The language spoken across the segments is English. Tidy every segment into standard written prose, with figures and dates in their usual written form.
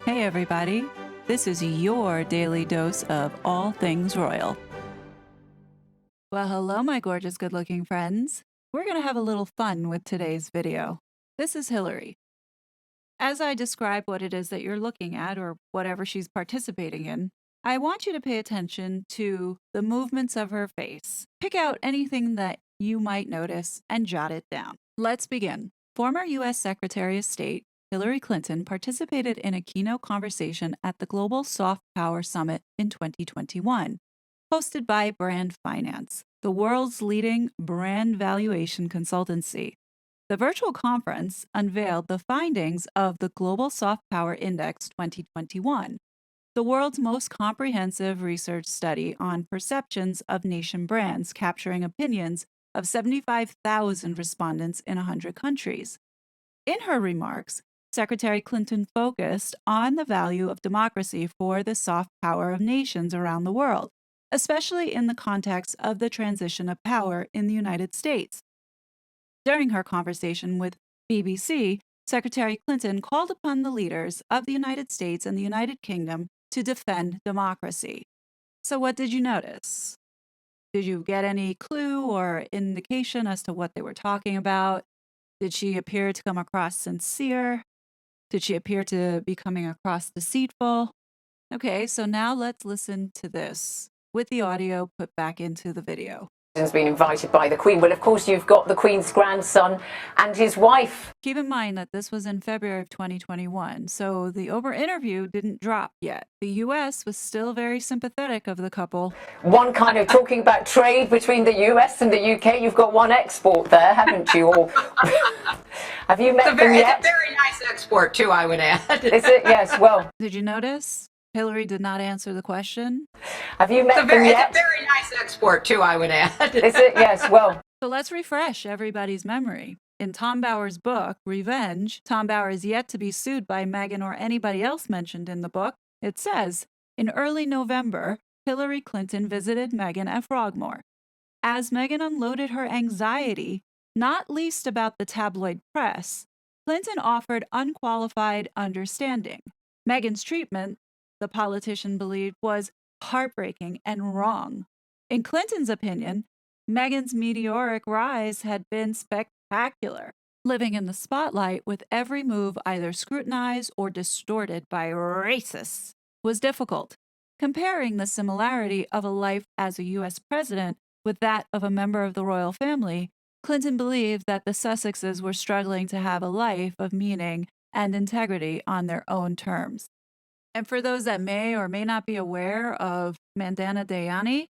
Hey everybody, this is your daily dose of all things royal. Well, hello my gorgeous good-looking friends. We're going to have a little fun with today's video. This is Hillary. As I describe what it is that you're looking at or whatever she's participating in, I want you to pay attention to the movements of her face. Pick out anything that you might notice and jot it down. Let's begin. Former U.S. Secretary of State Hillary Clinton participated in a keynote conversation at the Global Soft Power Summit in 2021, hosted by Brand Finance, the world's leading brand valuation consultancy. The virtual conference unveiled the findings of the Global Soft Power Index 2021, the world's most comprehensive research study on perceptions of nation brands, capturing opinions of 75,000 respondents in 100 countries. In her remarks, Secretary Clinton focused on the value of democracy for the soft power of nations around the world, especially in the context of the transition of power in the United States. During her conversation with BBC, Secretary Clinton called upon the leaders of the United States and the United Kingdom to defend democracy. So, what did you notice? Did you get any clue or indication as to what they were talking about? Did she appear to come across sincere? Did she appear to be coming across deceitful? Okay, so now let's listen to this with the audio put back into the video. Has been invited by the Queen. Well, of course, you've got the Queen's grandson and his wife. Keep in mind that this was in February of 2021, so the Oprah interview didn't drop yet. The US was still very sympathetic of the couple. One kind of talking about trade between the US and the UK. You've got one export there, haven't you? Or have you met them yet? It's a very nice export, too, I would add. Is it? Yes, well. Did you notice? Hillary did not answer the question. Have you met them yet? It's a very nice export, too, I would add. Is it? Yes, well. So let's refresh everybody's memory. In Tom Bauer's book, Revenge, Tom Bauer is yet to be sued by Meghan or anybody else mentioned in the book. It says, in early November, Hillary Clinton visited Meghan at Frogmore. As Meghan unloaded her anxiety, not least about the tabloid press, Clinton offered unqualified understanding. Meghan's treatment, the politician believed, was heartbreaking and wrong. In Clinton's opinion, Meghan's meteoric rise had been spectacular. Living in the spotlight with every move either scrutinized or distorted by racists was difficult. Comparing the similarity of a life as a U.S. president with that of a member of the royal family, Clinton believed that the Sussexes were struggling to have a life of meaning and integrity on their own terms. And for those that may or may not be aware of Mandana Dayani,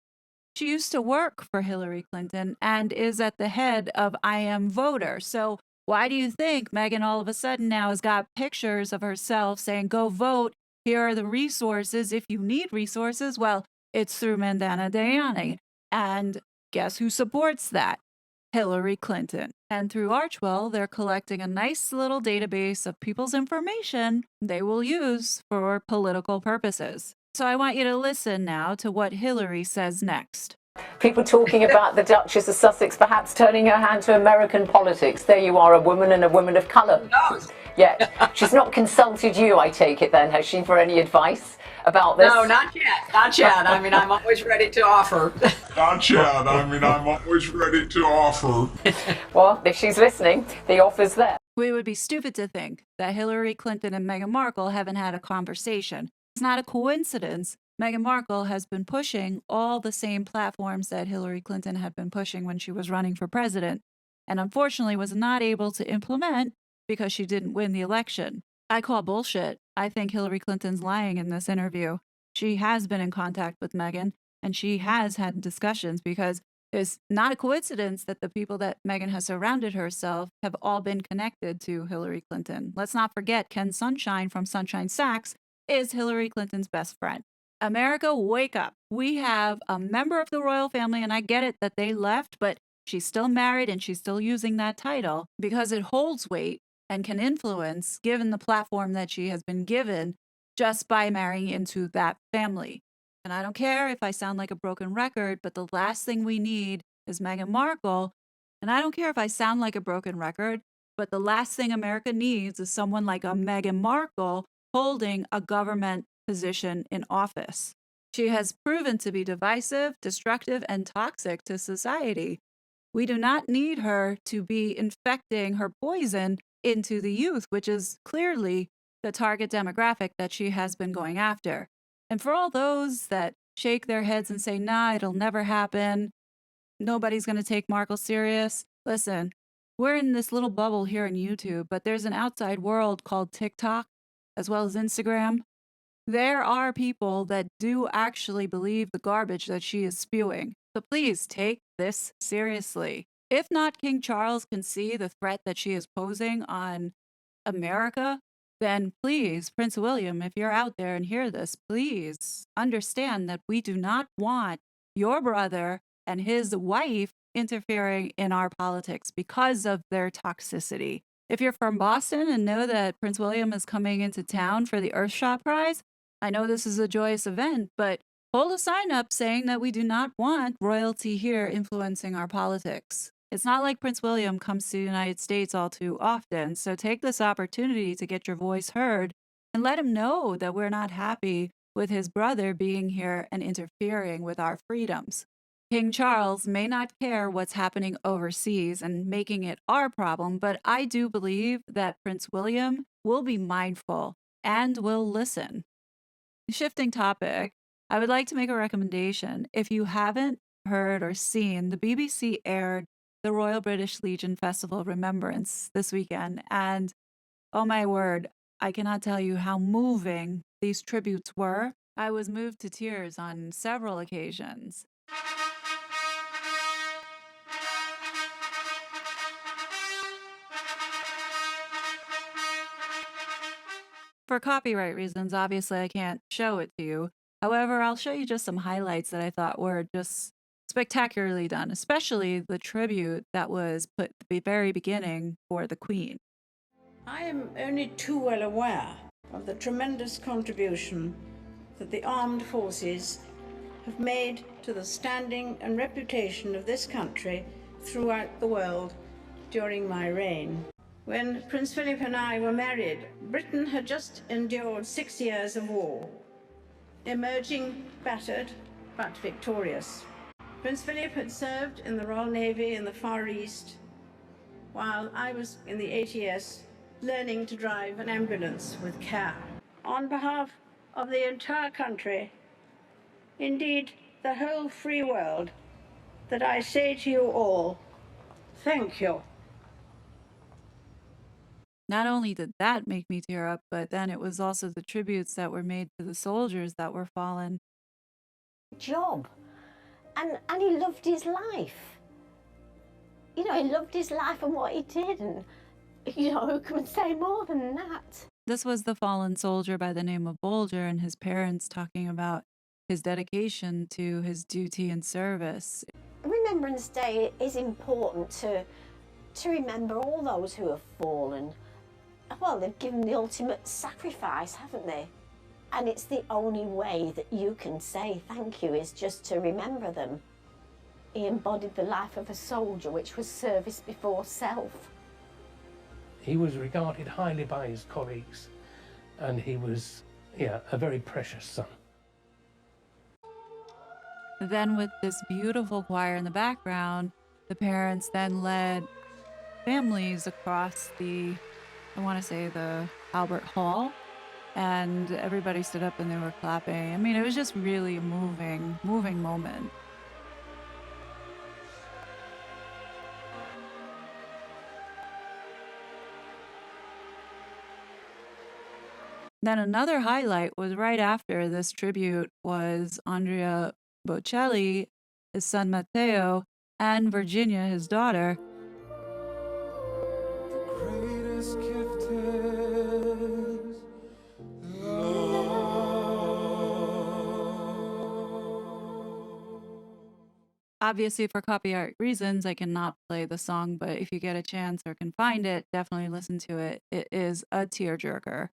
she used to work for Hillary Clinton and is at the head of I Am Voter. So why do you think Meghan all of a sudden now has got pictures of herself saying, go vote, here are the resources if you need resources? Well, it's through Mandana Dayani. And guess who supports that? Hillary Clinton. And through Archwell, they're collecting a nice little database of people's information they will use for political purposes. So I want you to listen now to what Hillary says next. People talking about the Duchess of Sussex perhaps turning her hand to American politics. There you are, a woman and a woman of colour. Who knows? Yeah. She's not consulted you, I take it then, has she, for any advice about this? No, not yet. Not yet. I mean, I'm always ready to offer. Not yet. I mean, I'm always ready to offer. Well, if she's listening, the offer's there. We would be stupid to think that Hillary Clinton and Meghan Markle haven't had a conversation. It's not a coincidence. Meghan Markle has been pushing all the same platforms that Hillary Clinton had been pushing when she was running for president, and unfortunately was not able to implement because she didn't win the election. I call bullshit. I think Hillary Clinton's lying in this interview. She has been in contact with Meghan, and she has had discussions because it's not a coincidence that the people that Meghan has surrounded herself have all been connected to Hillary Clinton. Let's not forget Ken Sunshine from Sunshine Sachs is Hillary Clinton's best friend. America, wake up. We have a member of the royal family, and I get it that they left, but she's still married and she's still using that title because it holds weight and can influence, given the platform that she has been given just by marrying into that family. And I don't care if I sound like a broken record, but the last thing we need is Meghan Markle. And I don't care if I sound like a broken record, but the last thing America needs is someone like a Meghan Markle holding a government position in office. She has proven to be divisive, destructive, and toxic to society. We do not need her to be infecting her poison into the youth, which is clearly the target demographic that she has been going after. And for all those that shake their heads and say, nah, it'll never happen, nobody's going to take Markle serious. Listen, we're in this little bubble here on YouTube, but there's an outside world called TikTok, as well as Instagram. There are people that do actually believe the garbage that she is spewing. So please take this seriously. If not King Charles can see the threat that she is posing on America, then please, Prince William, if you're out there and hear this, please understand that we do not want your brother and his wife interfering in our politics because of their toxicity. If you're from Boston and know that Prince William is coming into town for the Earthshot Prize, I know this is a joyous event, but hold a sign up saying that we do not want royalty here influencing our politics. It's not like Prince William comes to the United States all too often, so take this opportunity to get your voice heard and let him know that we're not happy with his brother being here and interfering with our freedoms. King Charles may not care what's happening overseas and making it our problem, but I do believe that Prince William will be mindful and will listen. Shifting topic, I would like to make a recommendation. If you haven't heard or seen, the BBC aired the Royal British Legion Festival Remembrance this weekend, and oh my word, I cannot tell you how moving these tributes were. I was moved to tears on several occasions. For copyright reasons, obviously I can't show it to you. However, I'll show you just some highlights that I thought were just spectacularly done, especially the tribute that was put at the very beginning for the Queen. I am only too well aware of the tremendous contribution that the armed forces have made to the standing and reputation of this country throughout the world during my reign. When Prince Philip and I were married, Britain had just endured 6 years of war, emerging battered but victorious. Prince Philip had served in the Royal Navy in the Far East, while I was in the ATS learning to drive an ambulance with care. On behalf of the entire country, indeed the whole free world, that I say to you all, thank you. Not only did that make me tear up, but then it was also the tributes that were made to the soldiers that were fallen. Job. And he loved his life. You know, he loved his life and what he did, and, you know, who can say more than that? This was the fallen soldier by the name of Bolger and his parents talking about his dedication to his duty and service. Remembrance Day is important to remember all those who have fallen. Well, they've given the ultimate sacrifice, haven't they? And it's the only way that you can say thank you is just to remember them. He embodied the life of a soldier, which was service before self. He was regarded highly by his colleagues, and he was, a very precious son. Then with this beautiful choir in the background, the parents then led families across the, I want to say the Albert Hall, and everybody stood up and they were clapping. I mean, it was just really a moving moment. Then another highlight was right after this tribute was Andrea Bocelli, his son Matteo, and Virginia, his daughter. Obviously, for copyright reasons, I cannot play the song, but if you get a chance or can find it, definitely listen to it. It is a tearjerker.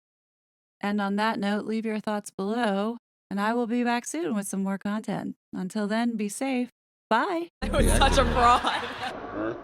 And on that note, leave your thoughts below, and I will be back soon with some more content. Until then, be safe. Bye. It was such a fraud.